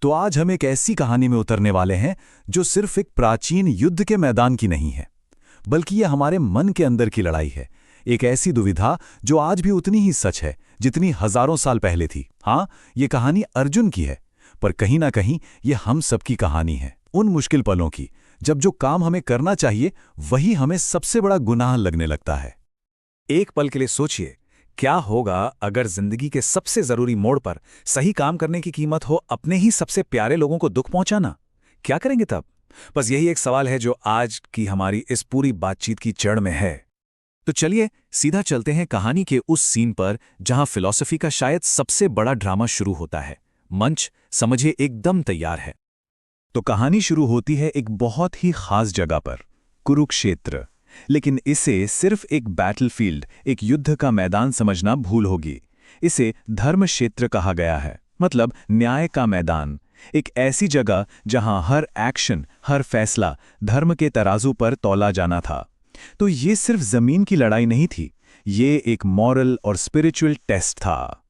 तो आज हम एक ऐसी कहानी में उतरने वाले हैं जो सिर्फ एक प्राचीन युद्ध के मैदान की नहीं है, बल्कि यह हमारे मन के अंदर की लड़ाई है। एक ऐसी दुविधा जो आज भी उतनी ही सच है जितनी हजारों साल पहले थी। हाँ, ये कहानी अर्जुन की है, पर कहीं ना कहीं ये हम सबकी कहानी है, उन मुश्किल पलों की जब जो काम हमें करना चाहिए वही हमें सबसे बड़ा गुनाह लगने लगता है। एक पल के लिए सोचिए, क्या होगा अगर जिंदगी के सबसे जरूरी मोड़ पर सही काम करने की कीमत हो अपने ही सबसे प्यारे लोगों को दुख पहुंचाना? क्या करेंगे तब? बस यही एक सवाल है जो आज की हमारी इस पूरी बातचीत की जड़ में है। तो चलिए सीधा चलते हैं कहानी के उस सीन पर जहां फिलॉसफी का शायद सबसे बड़ा ड्रामा शुरू होता है। मंच समझिए एकदम तैयार है। तो कहानी शुरू होती है एक बहुत ही खास जगह पर, कुरुक्षेत्र। लेकिन इसे सिर्फ एक बैटलफील्ड, एक युद्ध का मैदान समझना भूल होगी। इसे धर्म क्षेत्र कहा गया है, मतलब न्याय का मैदान। एक ऐसी जगह जहां हर एक्शन, हर फैसला धर्म के तराजू पर तौला जाना था। तो ये सिर्फ जमीन की लड़ाई नहीं थी, ये एक मॉरल और स्पिरिचुअल टेस्ट था।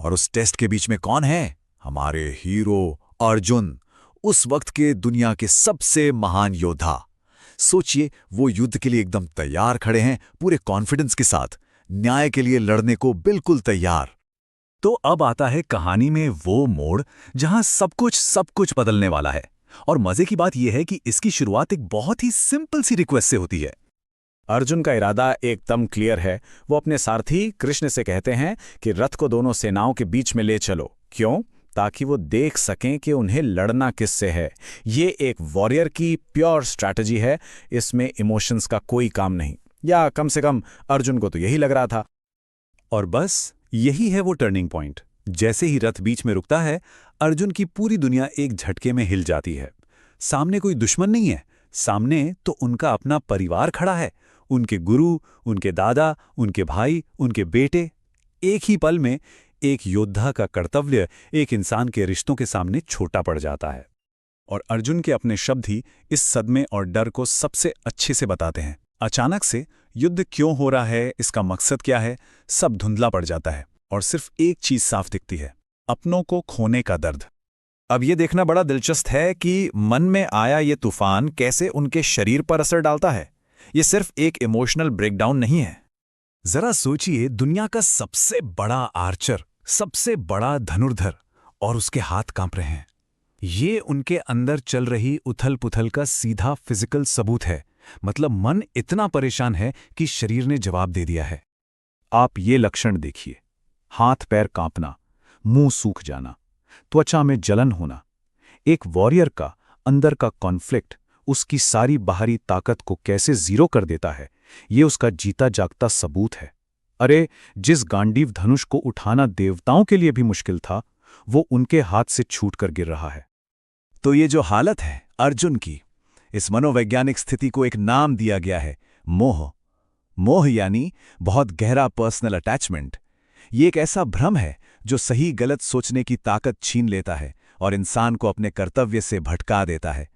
और उस टेस्ट के बीच में कौन है? हमारे हीरो अर्जुन, उस वक्त के दुनिया के सबसे महान योद्धा। सोचिए, वो युद्ध के लिए एकदम तैयार खड़े हैं, पूरे कॉन्फिडेंस के साथ, न्याय के लिए लड़ने को बिल्कुल तैयार। तो अब आता है कहानी में वो मोड़ जहां सब कुछ बदलने वाला है। और मजे की बात यह है कि इसकी शुरुआत एक बहुत ही सिंपल सी रिक्वेस्ट से होती है। अर्जुन का इरादा एकदम क्लियर है। वो अपने सारथी कृष्ण से कहते हैं कि रथ को दोनों सेनाओं के बीच में ले चलो। क्यों? ताकि वो देख सकें कि उन्हें लड़ना किससे है। ये एक वॉरियर की प्योर स्ट्रैटेजी है, इसमें इमोशंस का कोई काम नहीं, या कम से कम अर्जुन को तो यही लग रहा था। और बस यही है वो टर्निंग पॉइंट। जैसे ही रथ बीच में रुकता है, अर्जुन की पूरी दुनिया एक झटके में हिल जाती है। सामने कोई दुश्मन नहीं है, सामने तो उनका अपना परिवार खड़ा है। उनके गुरु, उनके दादा, उनके भाई, उनके बेटे। एक ही पल में एक योद्धा का कर्तव्य एक इंसान के रिश्तों के सामने छोटा पड़ जाता है। और अर्जुन के अपने शब्द ही इस सदमे और डर को सबसे अच्छे से बताते हैं। अचानक से युद्ध क्यों हो रहा है, इसका मकसद क्या है, सब धुंधला पड़ जाता है और सिर्फ एक चीज साफ दिखती है, अपनों को खोने का दर्द। अब ये देखना बड़ा दिलचस्प है कि मन में आया ये तूफान कैसे उनके शरीर पर असर डालता है। ये सिर्फ एक इमोशनल ब्रेकडाउन नहीं है। जरा सोचिए, दुनिया का सबसे बड़ा आर्चर, सबसे बड़ा धनुर्धर, और उसके हाथ कांप रहे हैं। ये उनके अंदर चल रही उथल पुथल का सीधा फिजिकल सबूत है। मतलब मन इतना परेशान है कि शरीर ने जवाब दे दिया है। आप ये लक्षण देखिए, हाथ पैर कांपना, मुंह सूख जाना, त्वचा में जलन होना। एक वॉरियर का अंदर का कॉन्फ्लिक्ट उसकी सारी बाहरी ताकत को कैसे जीरो कर देता है, ये उसका जीता जागता सबूत है। अरे, जिस गांडीव धनुष को उठाना देवताओं के लिए भी मुश्किल था, वो उनके हाथ से छूटकर गिर रहा है। तो ये जो हालत है अर्जुन की, इस मनोवैज्ञानिक स्थिति को एक नाम दिया गया है, मोह। मोह यानी बहुत गहरा पर्सनल अटैचमेंट। ये एक ऐसा भ्रम है जो सही गलत सोचने की ताकत छीन लेता है और इंसान को अपने कर्तव्य से भटका देता है।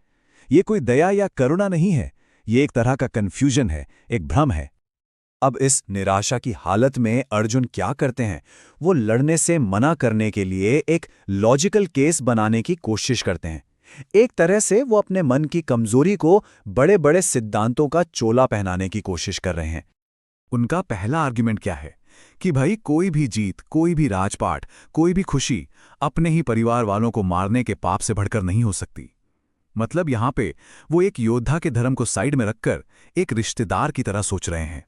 ये कोई दया या करुणा नहीं है, ये एक तरह का कन्फ्यूजन है, एक भ्रम है। अब इस निराशा की हालत में अर्जुन क्या करते हैं? वो लड़ने से मना करने के लिए एक लॉजिकल केस बनाने की कोशिश करते हैं। एक तरह से वो अपने मन की कमजोरी को बड़े बड़े सिद्धांतों का चोला पहनाने की कोशिश कर रहे हैं। उनका पहला आर्ग्यूमेंट क्या है कि भाई, कोई भी जीत, कोई भी राजपाट, कोई भी खुशी अपने ही परिवार वालों को मारने के पाप से बढ़कर नहीं हो सकती। मतलब यहां पे वो एक योद्धा के धर्म को साइड में रखकर एक रिश्तेदार की तरह सोच रहे हैं।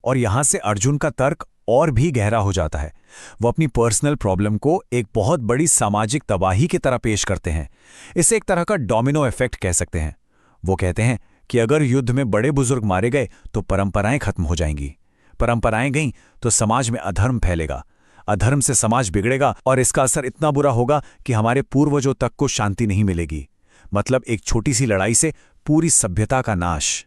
और यहां से अर्जुन का तर्क और भी गहरा हो जाता है। वो अपनी पर्सनल प्रॉब्लम को एक बहुत बड़ी सामाजिक तबाही की तरह पेश करते हैं। इसे एक तरह का डोमिनो इफेक्ट कह सकते हैं। वो कहते हैं कि अगर युद्ध में बड़े बुजुर्ग मारे गए तो परंपराएं खत्म हो जाएंगी, परंपराएं गईं तो समाज में अधर्म फैलेगा, अधर्म से समाज बिगड़ेगा और इसका असर इतना बुरा होगा कि हमारे पूर्वजों तक को शांति नहीं मिलेगी। मतलब एक छोटी सी लड़ाई से पूरी सभ्यता का नाश।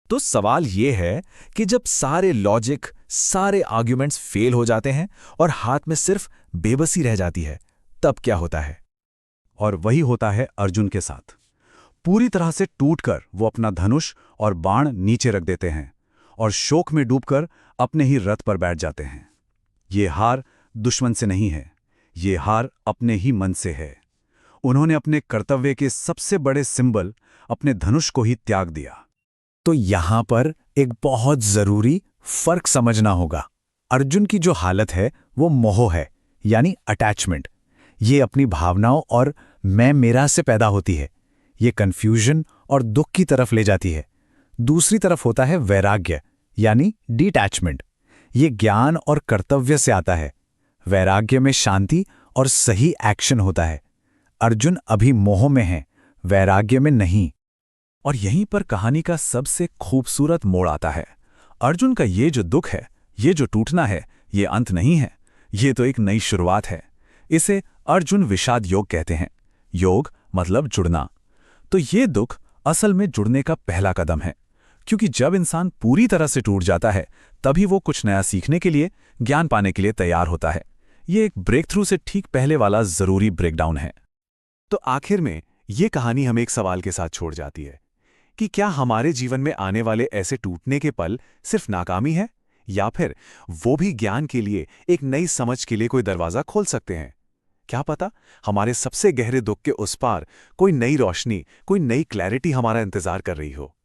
तो सवाल यह है कि जब सारे लॉजिक, सारे आर्ग्यूमेंट्स फेल हो जाते हैं और हाथ में सिर्फ बेबसी रह जाती है, तब क्या होता है? और वही होता है अर्जुन के साथ। पूरी तरह से टूटकर वो अपना धनुष और बाण नीचे रख देते हैं और शोक में डूबकर अपने ही रथ पर बैठ जाते हैं। ये हार दुश्मन से नहीं है, ये हार अपने ही मन से है। उन्होंने अपने कर्तव्य के सबसे बड़े सिंबल, अपने धनुष को ही त्याग दिया। तो यहां पर एक बहुत जरूरी फर्क समझना होगा। अर्जुन की जो हालत है वो मोह है, यानी अटैचमेंट। ये अपनी भावनाओं और मैं मेरा से पैदा होती है। ये कन्फ्यूजन और दुख की तरफ ले जाती है। दूसरी तरफ होता है वैराग्य, यानी डिटैचमेंट। ये ज्ञान और कर्तव्य से आता है। वैराग्य में शांति और सही एक्शन होता है। अर्जुन अभी मोह में है, वैराग्य में नहीं। और यहीं पर कहानी का सबसे खूबसूरत मोड़ आता है। अर्जुन का ये जो दुख है, ये जो टूटना है, ये अंत नहीं है, ये तो एक नई शुरुआत है। इसे अर्जुन विषाद योग कहते हैं। योग मतलब जुड़ना। तो ये दुख असल में जुड़ने का पहला कदम है, क्योंकि जब इंसान पूरी तरह से टूट जाता है तभी वो कुछ नया सीखने के लिए, ज्ञान पाने के लिए तैयार होता है। ये एक ब्रेक थ्रू से ठीक पहले वाला जरूरी ब्रेकडाउन है। तो आखिर में ये कहानी हमें एक सवाल के साथ छोड़ जाती है कि क्या हमारे जीवन में आने वाले ऐसे टूटने के पल सिर्फ नाकामी है, या फिर वो भी ज्ञान के लिए, एक नई समझ के लिए कोई दरवाजा खोल सकते हैं। क्या पता हमारे सबसे गहरे दुख के उस पार कोई नई रोशनी, कोई नई क्लैरिटी हमारा इंतजार कर रही हो।